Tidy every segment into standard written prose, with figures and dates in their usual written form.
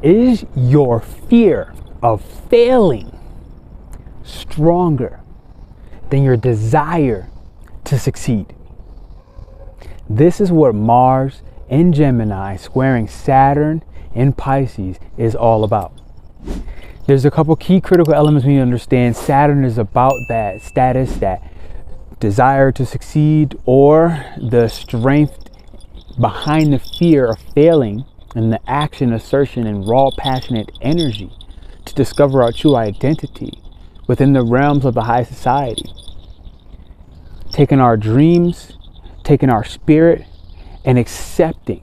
Is your fear of failing stronger than your desire to succeed? This is what Mars in Gemini squaring Saturn in Pisces is all about. There's a couple key critical elements we need to understand. Saturn is about that status, that desire to succeed, or the strength behind the fear of failing and the action, assertion, and raw, passionate energy to discover our true identity within the realms of the high society. Taking our dreams, taking our spirit, and accepting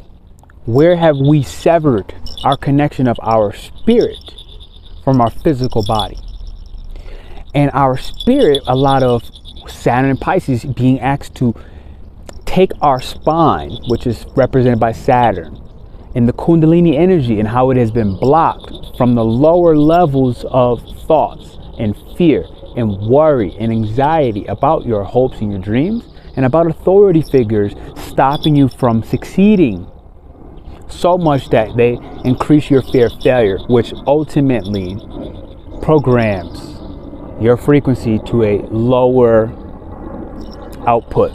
where have we severed our connection of our spirit from our physical body. And our spirit, a lot of Saturn and Pisces being asked to take our spine, which is represented by Saturn, and the Kundalini energy and how it has been blocked from the lower levels of thoughts and fear and worry and anxiety about your hopes and your dreams, and about authority figures stopping you from succeeding so much that they increase your fear of failure, which ultimately programs your frequency to a lower output,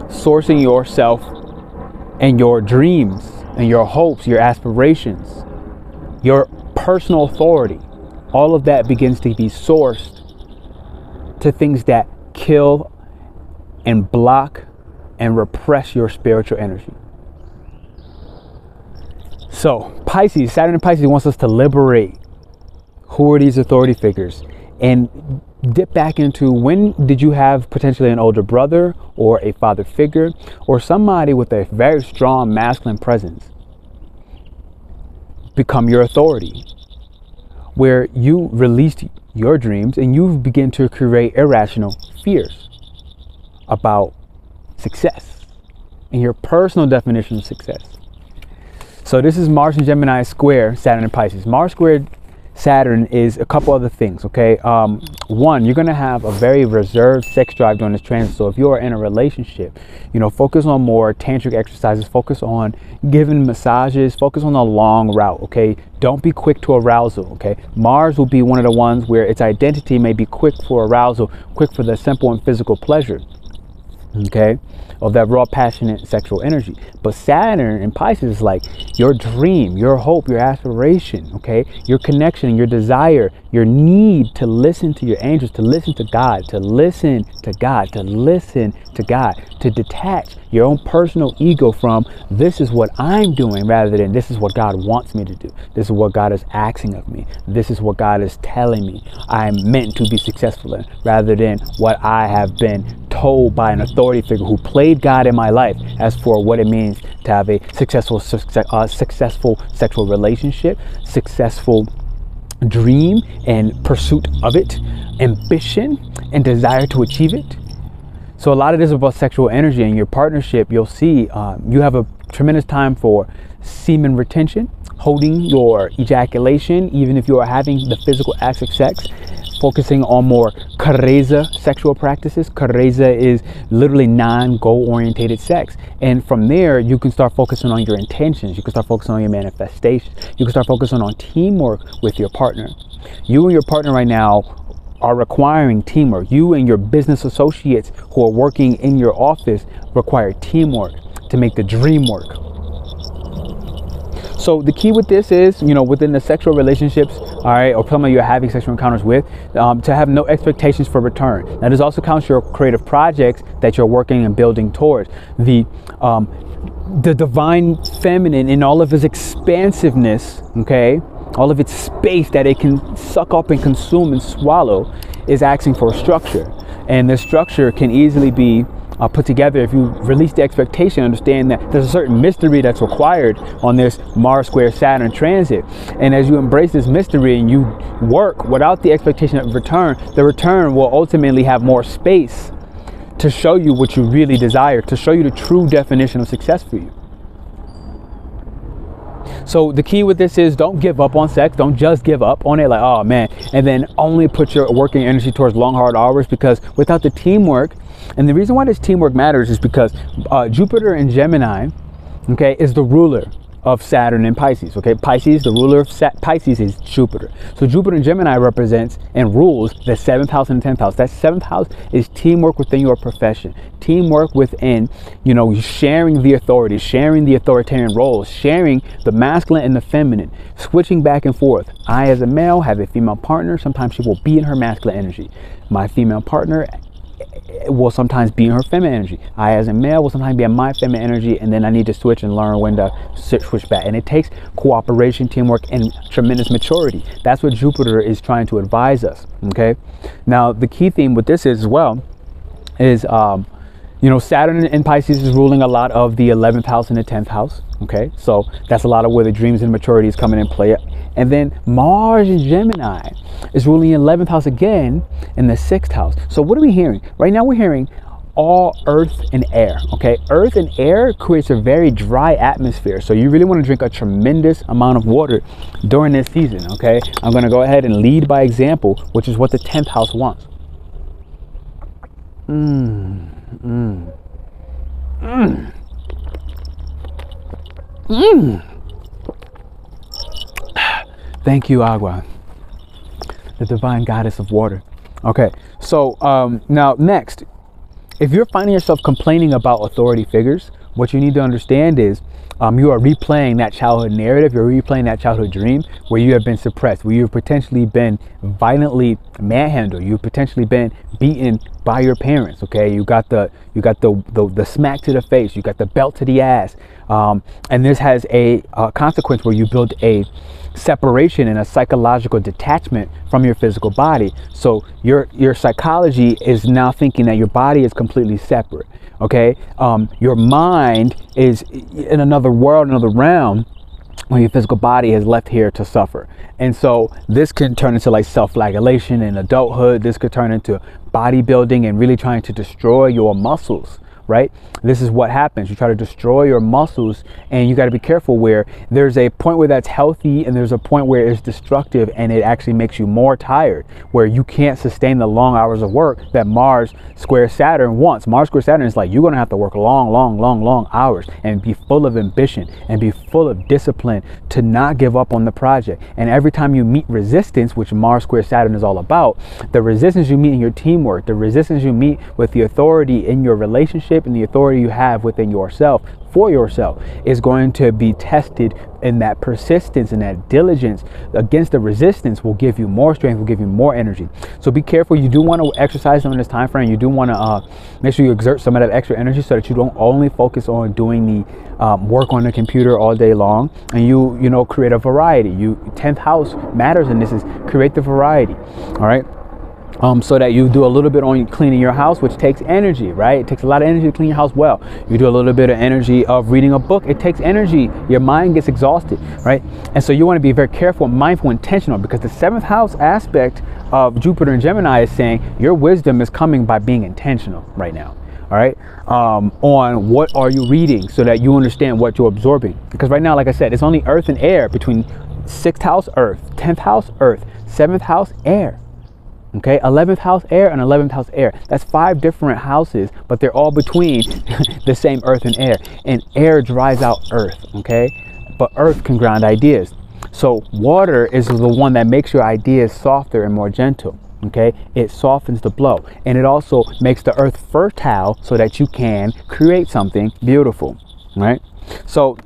sourcing yourself and your dreams and your hopes, your aspirations, your personal authority. All of that begins to be sourced to things that kill and block and repress your spiritual energy. So Pisces, Saturn and Pisces wants us to liberate who are these authority figures and dip back into when did you have potentially an older brother or a father figure or somebody with a very strong masculine presence become your authority, where you released your dreams and you begin to create irrational fears about success and your personal definition of success. So this is Mars and Gemini square Saturn and Pisces. Mars squared Saturn is a couple other things, okay? One, you're gonna have a very reserved sex drive during this transit. So if you are in a relationship, you know, focus on more tantric exercises, focus on giving massages, focus on a long route, okay? Don't be quick to arousal, okay? Mars will be one of the ones where its identity may be quick for arousal, quick for the simple and physical pleasure, okay, of that raw, passionate sexual energy. But Saturn in Pisces is like your dream, your hope, your aspiration, okay, your connection, your desire, your need to listen to your angels, to listen to God, to listen to God, to listen to God, to detach your own personal ego from this is what I'm doing rather than this is what God wants me to do. This is what God is asking of me. This is what God is telling me I'm meant to be successful in, rather than what I have been told by an authority figure who played God in my life as for what it means to have a successful sexual relationship, successful dream and pursuit of it, ambition and desire to achieve it. So a lot of this is about sexual energy. In your partnership, you'll see you have a tremendous time for semen retention, holding your ejaculation, even if you are having the physical acts of sex, focusing on more kareza sexual practices. Kareza is literally non-goal orientated sex. And from there, you can start focusing on your intentions. You can start focusing on your manifestations. You can start focusing on teamwork with your partner. You and your partner right now are requiring teamwork. You and your business associates who are working in your office require teamwork to make the dream work. So the key with this is, you know, within the sexual relationships, all right, or someone you're having sexual encounters with, to have no expectations for return. Now this also counts your creative projects that you're working and building towards. The divine feminine in all of its expansiveness, okay, all of its space that it can suck up and consume and swallow, is asking for a structure. And this structure can easily be put together if you release the expectation, understand that there's a certain mystery that's required on this Mars square Saturn transit. And as you embrace this mystery and you work without the expectation of return, the return will ultimately have more space to show you what you really desire, to show you the true definition of success for you. So the key with this is don't give up on sex. Don't just give up on it like, oh man, and then only put your working energy towards long, hard hours, because without the teamwork, and the reason why this teamwork matters is because Jupiter in Gemini, okay, is the ruler of Saturn in Pisces. Okay, Pisces, the ruler of Pisces is Jupiter. So Jupiter in Gemini represents and rules the 7th house and the 10th house. That 7th house is teamwork within your profession, teamwork within, you know, sharing the authority, sharing the authoritarian roles, sharing the masculine and the feminine, switching back and forth. I, as a male, have a female partner. Sometimes she will be in her masculine energy. My female partner will sometimes be in her feminine energy. I, as a male, will sometimes be in my feminine energy, and then I need to switch and learn when to switch back. And it takes cooperation, teamwork, and tremendous maturity. That's what Jupiter is trying to advise us. Okay. Now, the key theme with this is, as well, is you know, Saturn in Pisces is ruling a lot of the 11th house and the 10th house. Okay, so that's a lot of where the dreams and maturity is coming in play. And then Mars in Gemini is ruling the 11th house again in the 6th house. So what are we hearing? Right now we're hearing all earth and air. Okay, earth and air creates a very dry atmosphere. So you really want to drink a tremendous amount of water during this season. Okay, I'm going to go ahead and lead by example, which is what the 10th house wants. Thank you, Agua, the divine goddess of water. Okay, so now next, if you're finding yourself complaining about authority figures, what you need to understand is you are replaying that childhood narrative. You're replaying that childhood dream where you have been suppressed, where you've potentially been violently manhandled. You've potentially been beaten by your parents. Okay, you got the smack to the face. You got the belt to the ass, and this has a consequence where you build a separation and a psychological detachment from your physical body. So your psychology is now thinking that your body is completely separate. Okay, your mind is in another world, another realm, when your physical body is left here to suffer. And so this can turn into like self-flagellation in adulthood. This could turn into bodybuilding and really trying to destroy your muscles. Right? This is what happens. You try to destroy your muscles, and you got to be careful where there's a point where that's healthy and there's a point where it's destructive and it actually makes you more tired, where you can't sustain the long hours of work that Mars square Saturn wants. Mars square Saturn is like, you're going to have to work long hours and be full of ambition and be full of discipline to not give up on the project. And every time you meet resistance, which Mars square Saturn is all about, the resistance you meet in your teamwork, the resistance you meet with the authority in your relationship, and the authority you have within yourself for yourself is going to be tested, and that persistence and that diligence against the resistance will give you more strength, will give you more energy. So be careful. You do want to exercise during this time frame. You do want to make sure you exert some of that extra energy so that you don't only focus on doing the work on the computer all day long, and you know, create a variety. 10th house matters in this is create the variety. All right. So that you do a little bit on cleaning your house, which takes energy, right? It takes a lot of energy to clean your house well. You do a little bit of energy of reading a book. It takes energy. Your mind gets exhausted, right? And so you want to be very careful, mindful, intentional, because the 7th house aspect of Jupiter and Gemini is saying your wisdom is coming by being intentional right now. All right, on what are you reading so that you understand what you're absorbing. Because right now, like I said, it's only earth and air between 6th house, earth, 10th house, earth, 7th house, air. Okay, 11th house air and 11th house air. That's 5 different houses, but they're all between the same earth and air. And air dries out earth, okay? But earth can ground ideas. So water is the one that makes your ideas softer and more gentle, okay? It softens the blow. And it also makes the earth fertile so that you can create something beautiful, right? So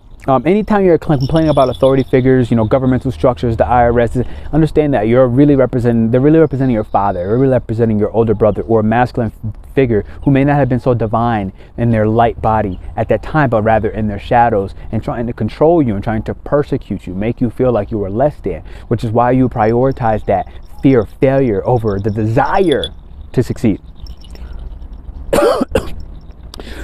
anytime you're complaining about authority figures, you know, governmental structures, the IRS, understand that they're really representing your father, they're really representing your older brother or a masculine figure who may not have been so divine in their light body at that time, but rather in their shadows and trying to control you and trying to persecute you, make you feel like you were less than, which is why you prioritize that fear of failure over the desire to succeed.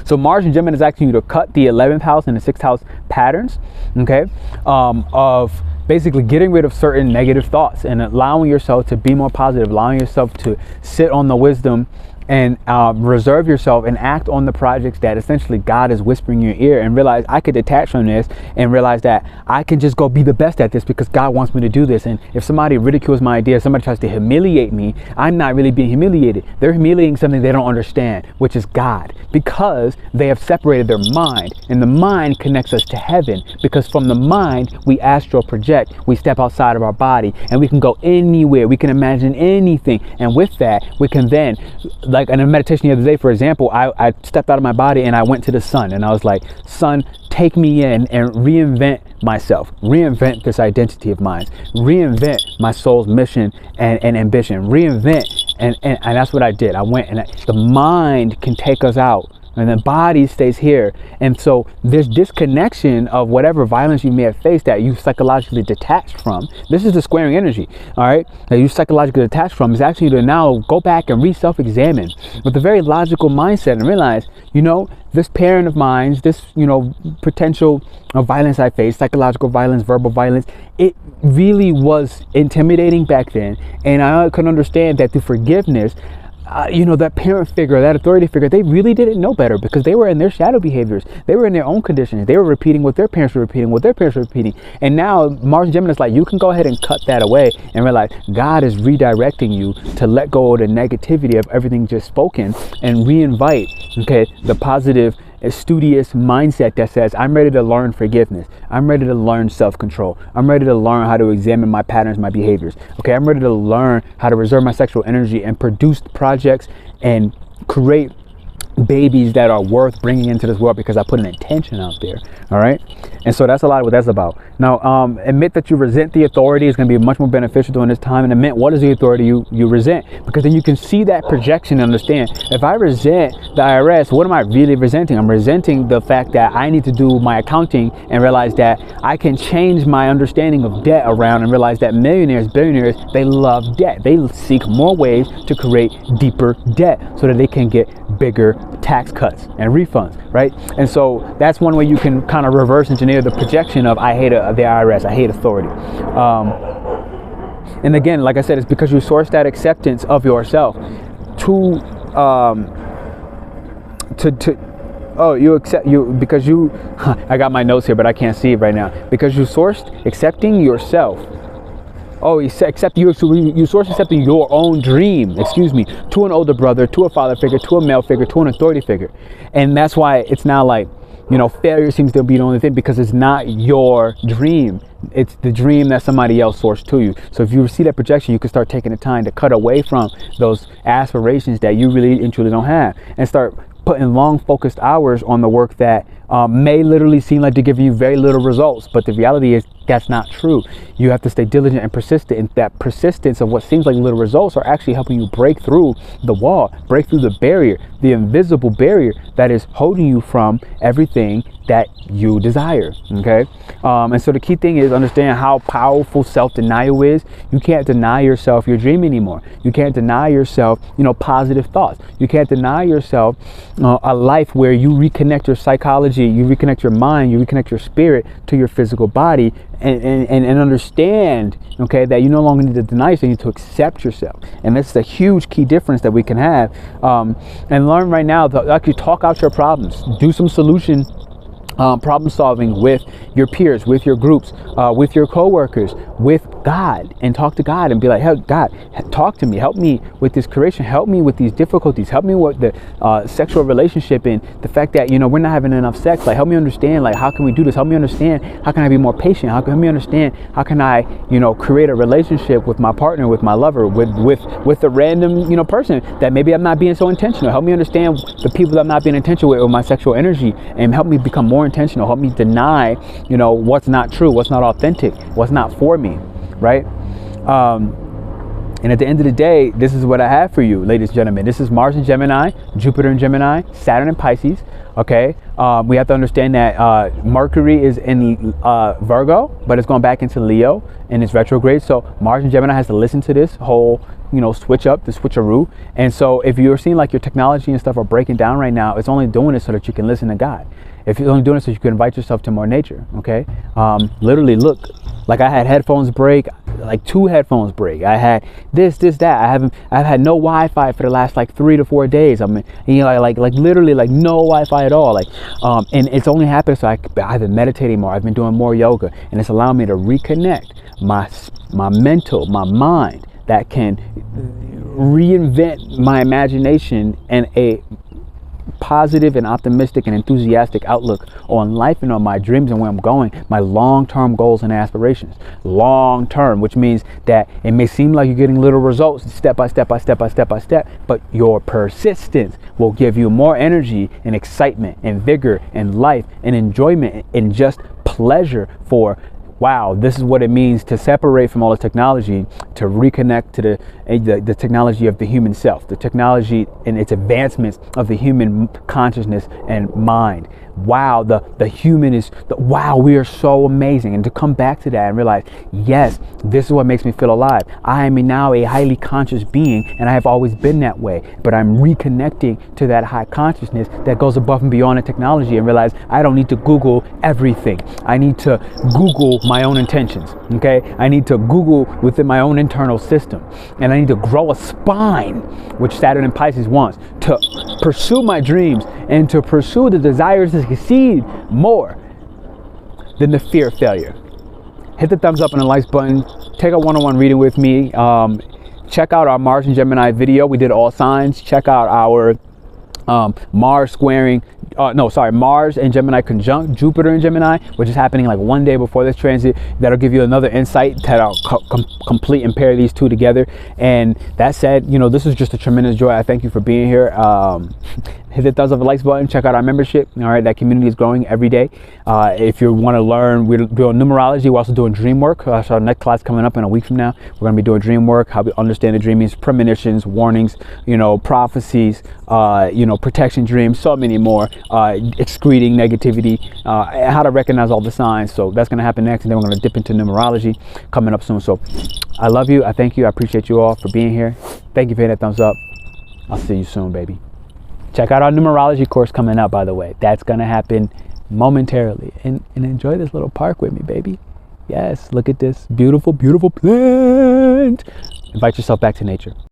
So Mars and Gemini is asking you to cut the 11th house and the 6th house patterns, okay, of basically getting rid of certain negative thoughts and allowing yourself to be more positive, allowing yourself to sit on the wisdom and reserve yourself and act on the projects that essentially God is whispering in your ear, and realize I could detach from this and realize that I can just go be the best at this because God wants me to do this. And if somebody ridicules my idea, somebody tries to humiliate me, I'm not really being humiliated. They're humiliating something they don't understand, which is God, because they have separated their mind, and the mind connects us to heaven, because from the mind we astral project, we step outside of our body, and we can go anywhere, we can imagine anything, and with that we can then, like in a meditation the other day, for example, I stepped out of my body and I went to the sun, and I was like, sun, take me in and reinvent myself, reinvent this identity of mine, reinvent my soul's mission and ambition, reinvent, and that's what I did. I went, and the mind can take us out, and the body stays here. And so this disconnection of whatever violence you may have faced that you psychologically detached from, this is the squaring energy, all right, that you psychologically detached from, is actually to now go back and self-examine with a very logical mindset and realize, you know, this parent of mine, this, you know, potential of violence I faced, psychological violence, verbal violence, it really was intimidating back then. And I could understand that through forgiveness, you know, that parent figure, that authority figure, they really didn't know better, because they were in their shadow behaviors. They were in their own conditions. They were repeating what their parents were repeating, what their parents were repeating. And now Mars and Gemini is like, you can go ahead and cut that away and realize God is redirecting you to let go of the negativity of everything just spoken and reinvite, okay, the positive, studious mindset that says, I'm ready to learn forgiveness. I'm ready to learn self-control. I'm ready to learn how to examine my patterns, my behaviors. Okay, I'm ready to learn how to reserve my sexual energy and produce projects and create babies that are worth bringing into this world because I put an intention out there. All right, and so that's a lot of what that's about. Now, admit that you resent the authority is going to be much more beneficial during this time, and admit what is the authority you resent, because then you can see that projection and understand, if I resent the IRS, what am I really resenting? I'm resenting the fact that I need to do my accounting and realize that I can change my understanding of debt around, and realize that millionaires, billionaires, they love debt. They seek more ways to create deeper debt so that they can get bigger tax cuts and refunds, right? And so that's one way you can kind of reverse engineer the projection of I hate the IRS, I hate authority. And again, like I said, it's because you source that acceptance of yourself I got my notes here, but I can't see it right now. Because you sourced accepting yourself. Oh, you source accepting your own dream, excuse me, to an older brother, to a father figure, to a male figure, to an authority figure. And that's why it's now like, you know, failure seems to be the only thing, because it's not your dream. It's the dream that somebody else sourced to you. So if you see that projection, you can start taking the time to cut away from those aspirations that you really and truly don't have, and start putting long focused hours on the work that may literally seem like to give you very little results, but the reality is that's not true. You have to stay diligent and persistent, and that persistence of what seems like little results are actually helping you break through the wall, break through the barrier, the invisible barrier that is holding you from everything that you desire. Okay, and so the key thing is understand how powerful self-denial is. You can't deny yourself your dream anymore. You can't deny yourself, you know, positive thoughts. You can't deny yourself a life where you reconnect your psychology, you reconnect your mind, you reconnect your spirit to your physical body, and understand, okay, that you no longer need to deny yourself, you need to accept yourself. And this is a huge key difference that we can have, and learn right now to actually talk out your problems, do some solution problem solving with your peers, with your groups, with your co-workers, with God, and talk to God and be like, hey, God, talk to me, help me with this creation, help me with these difficulties, help me with the sexual relationship and the fact that, you know, we're not having enough sex. Like, help me understand, like, how can we do this? Help me understand, how can I be more patient? Help me understand, how can I, you know, create a relationship with my partner, with my lover, with a random, you know, person that maybe I'm not being so intentional. Help me understand the people that I'm not being intentional with my sexual energy, and help me become more intentional. Help me deny, you know, what's not true, what's not authentic, what's not for me, right? And at the end of the day, this is what I have for you, ladies and gentlemen. This is Mars in Gemini, Jupiter in Gemini, Saturn in Pisces. Okay, we have to understand that Mercury is in Virgo, but it's going back into Leo and it's retrograde. So Mars in Gemini has to listen to this whole, you know, switch up, the switcheroo. And so if you're seeing like your technology and stuff are breaking down right now, it's only doing it so that you can listen to God. If you're only doing it so you can invite yourself to more nature, okay? Literally, look, like I had headphones break, like 2 headphones break. I had this, that. I've had no Wi-Fi for the last like 3 to 4 days. I mean, you know, like literally like no Wi-Fi at all. Like, and it's only happened so I've been meditating more. I've been doing more yoga, and it's allowed me to reconnect my mental, my mind, that can reinvent my imagination and a positive and optimistic and enthusiastic outlook on life and on my dreams and where I'm going, my long-term goals and aspirations. Long-term, which means that it may seem like you're getting little results step by step, but your persistence will give you more energy and excitement and vigor and life and enjoyment and just pleasure for, wow, this is what it means to separate from all the technology, to reconnect to the technology of the human self, the technology and its advancements of the human consciousness and mind. Wow, the human is, wow, we are so amazing. And to come back to that and realize, yes, this is what makes me feel alive. I am now a highly conscious being, and I have always been that way, but I'm reconnecting to that high consciousness that goes above and beyond the technology, and realize I don't need to Google everything. I need to Google my own intentions, okay? I need to Google within my own internal system, and I need to grow a spine, which Saturn and Pisces wants, to pursue my dreams and to pursue the desires to succeed more than the fear of failure. Hit the thumbs up and the likes button. Take a one-on-one reading with me. Check out our Mars and Gemini video. We did all signs. Check out our Mars and Gemini conjunct Jupiter and Gemini, which is happening like one day before this transit. That'll give you another insight that'll complete and pair these two together. And that said, you know, this is just a tremendous joy. I thank you for being here. Hit the thumbs up and likes button. Check out our membership. All right, that community is growing every day. If you want to learn, we're doing numerology. We're also doing dream work. So our next class coming up in a week from now. We're going to be doing dream work, how we understand the dreamings, premonitions, warnings, you know, prophecies, you know, protection dreams, so many more. Excreting negativity, how to recognize all the signs. So that's going to happen next, and then we're going to dip into numerology coming up soon. So I love you. I thank you. I appreciate you all for being here. Thank you for hitting that thumbs up. I'll see you soon, baby. Check out our numerology course coming up, by the way. That's going to happen momentarily. And enjoy this little park with me, baby. Yes, look at this beautiful, beautiful plant. Invite yourself back to nature.